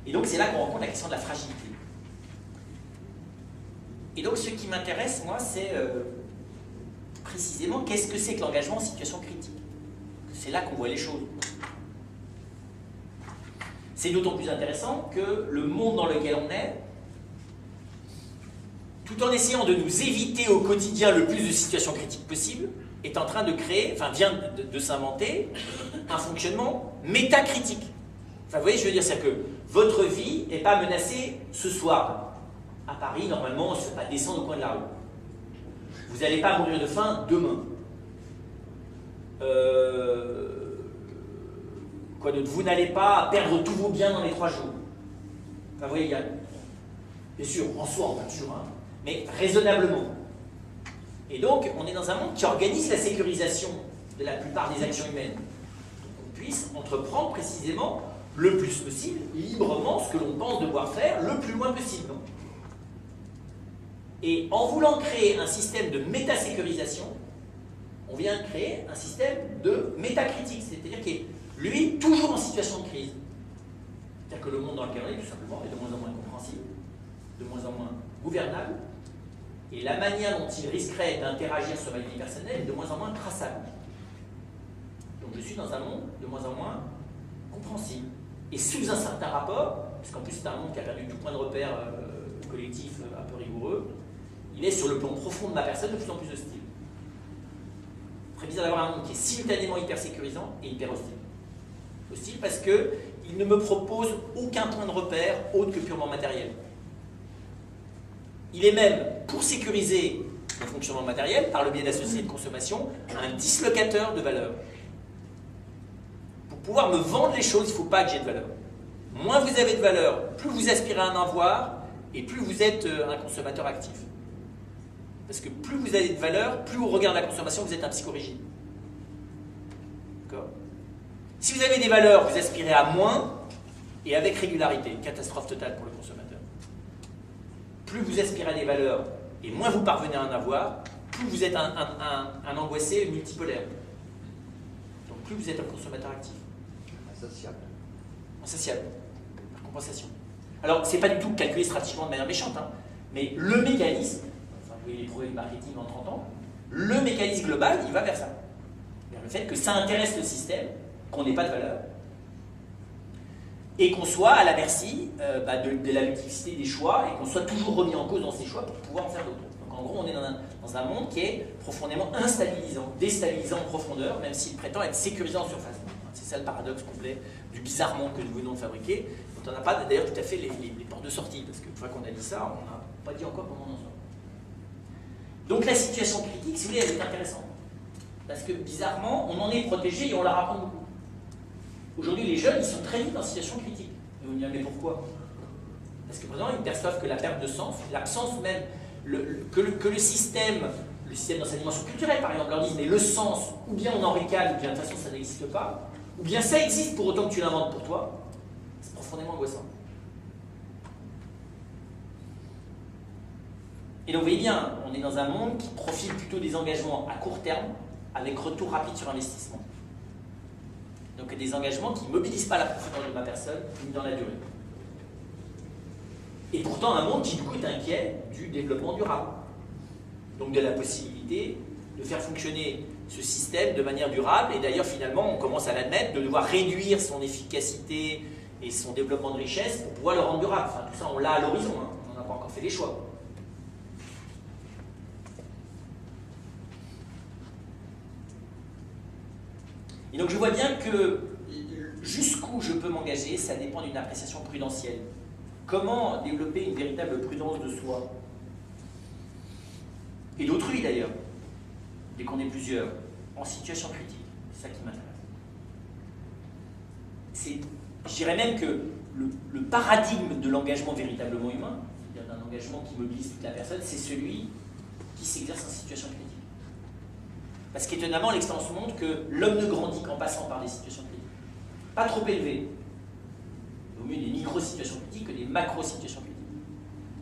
Et donc c'est là qu'on rencontre la question de la fragilité. Et donc ce qui m'intéresse, moi, c'est précisément qu'est-ce que c'est que l'engagement en situation critique. C'est là qu'on voit les choses. C'est d'autant plus intéressant que le monde dans lequel on est, tout en essayant de nous éviter au quotidien le plus de situations critiques possibles, est en train de créer, enfin vient de s'inventer un fonctionnement métacritique. Enfin, vous voyez, je veux dire, c'est que votre vie n'est pas menacée ce soir. À Paris, normalement, on ne se fait pas descendre au coin de la rue. Vous n'allez pas mourir de faim demain. Quoi d'autre? Vous n'allez pas perdre tous vos biens dans les 3 jours. Enfin, vous voyez, il y a, bien sûr, en soi, on peut toujours, hein, mais raisonnablement. Et donc, on est dans un monde qui organise la sécurisation de la plupart des actions humaines. Donc, on puisse entreprendre précisément le plus possible, librement, ce que l'on pense devoir faire, le plus loin possible. Non? Et en voulant créer un système de métasécurisation, on vient créer un système de métacritique, c'est-à-dire qui est, lui, toujours en situation de crise. C'est-à-dire que le monde dans lequel on est, tout simplement, est de moins en moins compréhensible, de moins en moins gouvernable, et la manière dont il risquerait d'interagir sur ma vie personnelle est de moins en moins traçable. Donc je suis dans un monde de moins en moins compréhensible. Et sous un certain rapport, parce qu'en plus c'est un monde qui a perdu tout point de repère collectif un peu rigoureux, il est sur le plan profond de ma personne de plus en plus hostile. Très bizarre d'avoir un monde qui est simultanément hyper sécurisant et hyper hostile. Hostile parce qu'il ne me propose aucun point de repère autre que purement matériel. Il est même, pour sécuriser le fonctionnement matériel, par le biais de la société de consommation, un dislocateur de valeur. Pour pouvoir me vendre les choses, il ne faut pas que j'ai de valeur. Moins vous avez de valeur, plus vous aspirez à en avoir, et plus vous êtes un consommateur actif. Parce que plus vous avez de valeur, plus au regard de la consommation, vous êtes un psychorigide. D'accord ? Si vous avez des valeurs, vous aspirez à moins, et avec régularité. Catastrophe totale pour le consommateur. Plus vous aspirez à des valeurs, et moins vous parvenez à en avoir, plus vous êtes un angoissé multipolaire. Donc plus vous êtes un consommateur actif. Insatiable. Insatiable. Par compensation. Alors, c'est pas du tout calculé stratégiquement de manière méchante, hein, mais le mécanisme, enfin, vous voyez les progrès du marketing en 30 ans, le mécanisme global, il va vers ça. Vers le fait que ça intéresse le système, qu'on n'ait pas de valeur, et qu'on soit à la merci de la multiplicité des choix, et qu'on soit toujours remis en cause dans ces choix pour pouvoir en faire d'autres. Donc en gros, on est dans un monde qui est profondément instabilisant, déstabilisant en profondeur, même s'il prétend être sécurisant en surface. C'est ça le paradoxe complet du bizarre monde que nous venons de fabriquer, dont on n'a pas d'ailleurs tout à fait les portes de sortie, parce qu'une fois qu'on a dit ça, on n'a pas dit encore comment on en sort. Donc la situation critique, si vous voulez, elle est intéressante. Parce que bizarrement, on en est protégé et on la rapprend beaucoup. Aujourd'hui, les jeunes, ils sont très vite en situation critique. Et vous me direz, mais pourquoi? Parce que présent, ils perçoivent que la perte de sens, l'absence même, que le système dans sa dimension culturelle, par exemple, leur disent, mais le sens, ou bien on en ricane, ou bien de toute façon ça n'existe pas, ou bien ça existe pour autant que tu l'inventes pour toi, c'est profondément angoissant. Et donc vous voyez bien, on est dans un monde qui profile plutôt des engagements à court terme, avec retour rapide sur investissement. Donc des engagements qui ne mobilisent pas la profondeur de ma personne, ni dans la durée. Et pourtant un monde qui du coup est inquiet du développement durable. Donc de la possibilité de faire fonctionner ce système de manière durable, et d'ailleurs finalement on commence à l'admettre, de devoir réduire son efficacité et son développement de richesse pour pouvoir le rendre durable. Enfin tout ça on l'a à l'horizon, hein. On n'a pas encore fait les choix. Et donc je vois bien que jusqu'où je peux m'engager, ça dépend d'une appréciation prudentielle. Comment développer une véritable prudence de soi? Et d'autrui d'ailleurs, dès qu'on est plusieurs, en situation critique. C'est ça qui m'intéresse. Je dirais même que le paradigme de l'engagement véritablement humain, c'est-à-dire d'un engagement qui mobilise toute la personne, c'est celui qui s'exerce en situation critique. Parce qu'étonnamment, l'expérience montre que l'homme ne grandit qu'en passant par des situations critiques. Pas trop élevées. Il vaut mieux des micro-situations critiques que des macro-situations critiques.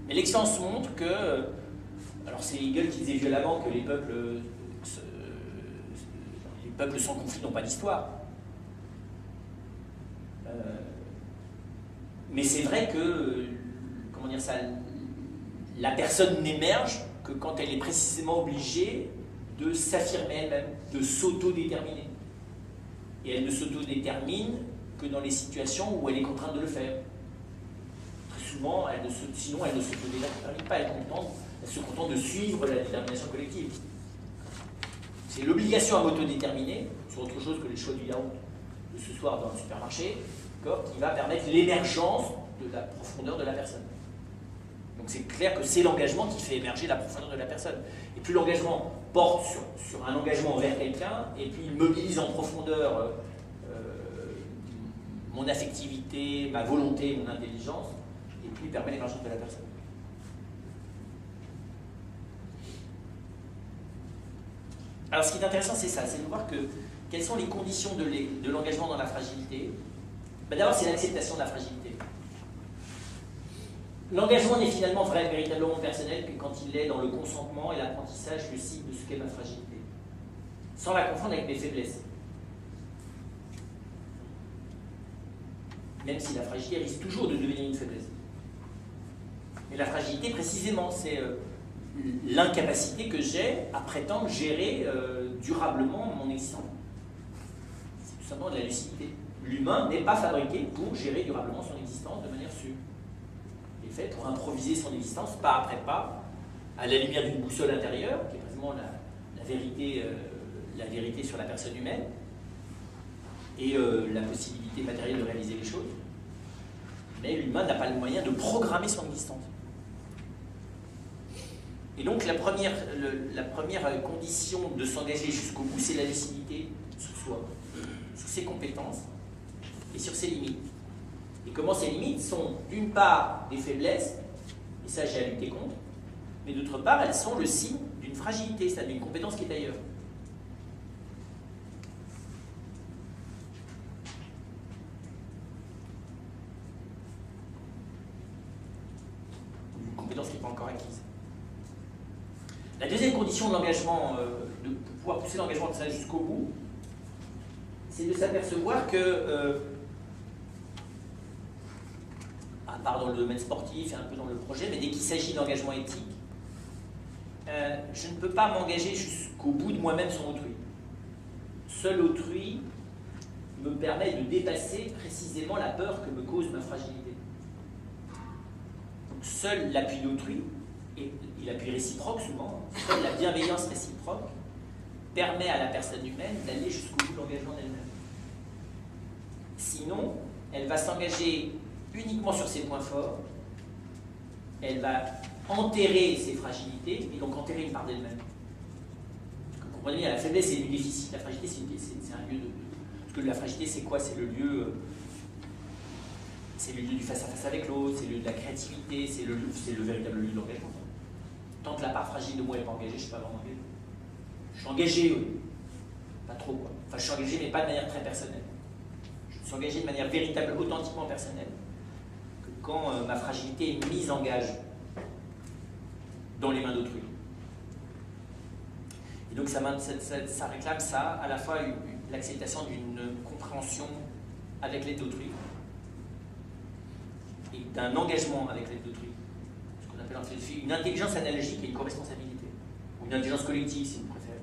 Mais l'expérience montre que, alors c'est Hegel qui disait violemment que les peuples sans conflit n'ont pas d'histoire. Mais c'est vrai que, comment dire ça, la personne n'émerge que quand elle est précisément obligée de s'affirmer elle-même, de s'auto-déterminer. Et elle ne s'auto-détermine que dans les situations où elle est contrainte de le faire. Très souvent, sinon elle ne s'auto-détermine pas, elle se contente de suivre la détermination collective. C'est l'obligation à m'autodéterminer, sur autre chose que les choix du yaourt de ce soir dans le supermarché, qui va permettre l'émergence de la profondeur de la personne. Donc c'est clair que c'est l'engagement qui fait émerger la profondeur de la personne. Et plus l'engagement porte sur un engagement envers quelqu'un, et puis il mobilise en profondeur mon affectivité, ma volonté, mon intelligence, et puis il permet l'émergence de la personne. Alors ce qui est intéressant, c'est ça, c'est de voir quelles sont les conditions de l'engagement dans la fragilité. Ben, d'abord, c'est l'acceptation de la fragilité. L'engagement n'est finalement véritablement personnel que quand il est dans le consentement et l'apprentissage lucide de ce qu'est ma fragilité, sans la confondre avec mes faiblesses. Même si la fragilité risque toujours de devenir une faiblesse. Mais la fragilité, précisément, c'est l'incapacité que j'ai à prétendre gérer durablement mon existence. C'est tout simplement de la lucidité. L'humain n'est pas fabriqué pour gérer durablement son existence de manière sûre. Il est fait pour improviser son existence, pas après pas, à la lumière d'une boussole intérieure, qui est précisément la vérité sur la personne humaine, et la possibilité matérielle de réaliser les choses. Mais l'humain n'a pas le moyen de programmer son existence. Et donc la première condition de s'engager jusqu'au bout, c'est la lucidité sur soi, sur ses compétences et sur ses limites. Et comment ces limites sont d'une part des faiblesses, et ça j'ai à lutter contre, mais d'autre part elles sont le signe d'une fragilité, c'est-à-dire d'une compétence qui est ailleurs. Une compétence qui n'est pas encore acquise. La deuxième condition de l'engagement, de pouvoir pousser l'engagement de ça jusqu'au bout, c'est de s'apercevoir que, à part dans le domaine sportif et un peu dans le projet, mais dès qu'il s'agit d'engagement éthique, je ne peux pas m'engager jusqu'au bout de moi-même sans autrui. Seul autrui me permet de dépasser précisément la peur que me cause ma fragilité. Donc, seul l'appui d'autrui, et l'appui réciproque souvent, seule la bienveillance réciproque permet à la personne humaine d'aller jusqu'au bout de l'engagement d'elle-même. Sinon, elle va s'engager uniquement sur ses points forts, elle va enterrer ses fragilités, et donc enterrer une part d'elle-même. Vous comprenez bien, la faiblesse c'est du déficit, la fragilité c'est un lieu de... Parce que la fragilité c'est quoi? C'est le lieu du face-à-face avec l'autre, c'est le lieu de la créativité, c'est le véritable lieu de l'engagement. Tant que la part fragile de moi n'est pas engagée, je ne suis pas vraiment engagé. Je suis engagé, oui. Pas trop, quoi. Enfin, je suis engagé, mais pas de manière très personnelle. Je suis engagé de manière véritable, authentiquement personnelle, que quand ma fragilité est mise en gage dans les mains d'autrui. Et donc, ça réclame ça, à la fois l'acceptation d'une compréhension avec l'aide d'autrui et d'un engagement avec l'aide d'autrui. Ce qu'on appelle en philosophie une intelligence analogique et une co-responsabilité. Ou une intelligence collective, si vous préférez.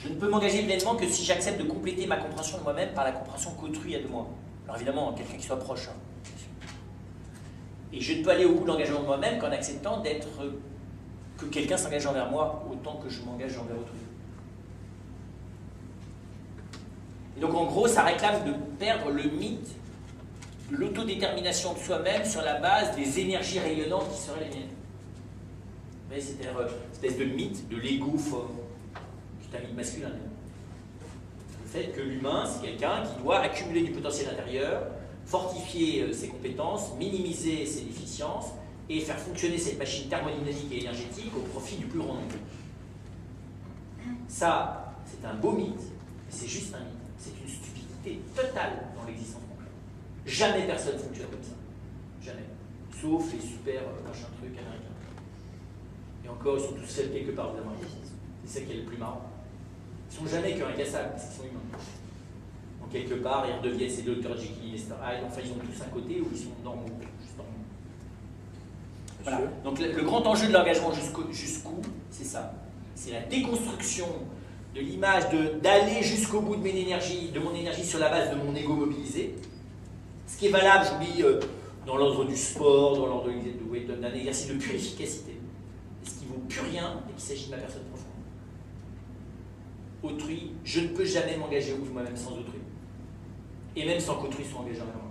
Je ne peux m'engager pleinement que si j'accepte de compléter ma compréhension de moi-même par la compréhension qu'autrui a de moi. Alors évidemment, quelqu'un qui soit proche. Et je ne peux aller au bout de l'engagement de moi-même qu'en acceptant que quelqu'un s'engage envers moi autant que je m'engage envers autrui. Et donc en gros, ça réclame de perdre le mythe de l'autodétermination de soi-même sur la base des énergies rayonnantes qui seraient les miennes. C'est-à-dire une espèce de mythe de l'ego fort, qui est un mythe masculin. Le fait que l'humain, c'est quelqu'un qui doit accumuler du potentiel intérieur, fortifier ses compétences, minimiser ses déficiences et faire fonctionner cette machine thermodynamique et énergétique au profit du plus grand nombre. Ça, c'est un beau mythe, mais c'est juste un mythe. C'est une stupidité totale dans l'existence concrète. Jamais personne ne fonctionne comme ça. Jamais. Sauf les super machin trucs américains. Et encore, ils sont tous faits quelque part, évidemment. C'est ça qui est le plus marrant. Ils ne sont jamais qu'un cassable, parce qu'ils sont humains. Donc quelque part, ils redeviennent ces Dr. Jekyll, etc. Enfin, ils ont tous un côté où ils sont normaux, juste normaux. Voilà. Donc le grand enjeu de l'engagement jusqu'où, c'est ça. C'est la déconstruction de l'image d'aller jusqu'au bout de mon énergie sur la base de mon ego mobilisé. Ce qui est valable, j'oublie, dans l'ordre du sport, dans l'ordre d'un exercice de pure efficacité. Et ce qui vaut plus rien et qu'il s'agit de ma personne profonde. Autrui, je ne peux jamais m'engager au bout de moi-même sans autrui. Et même sans qu'autrui soit engagé envers moi.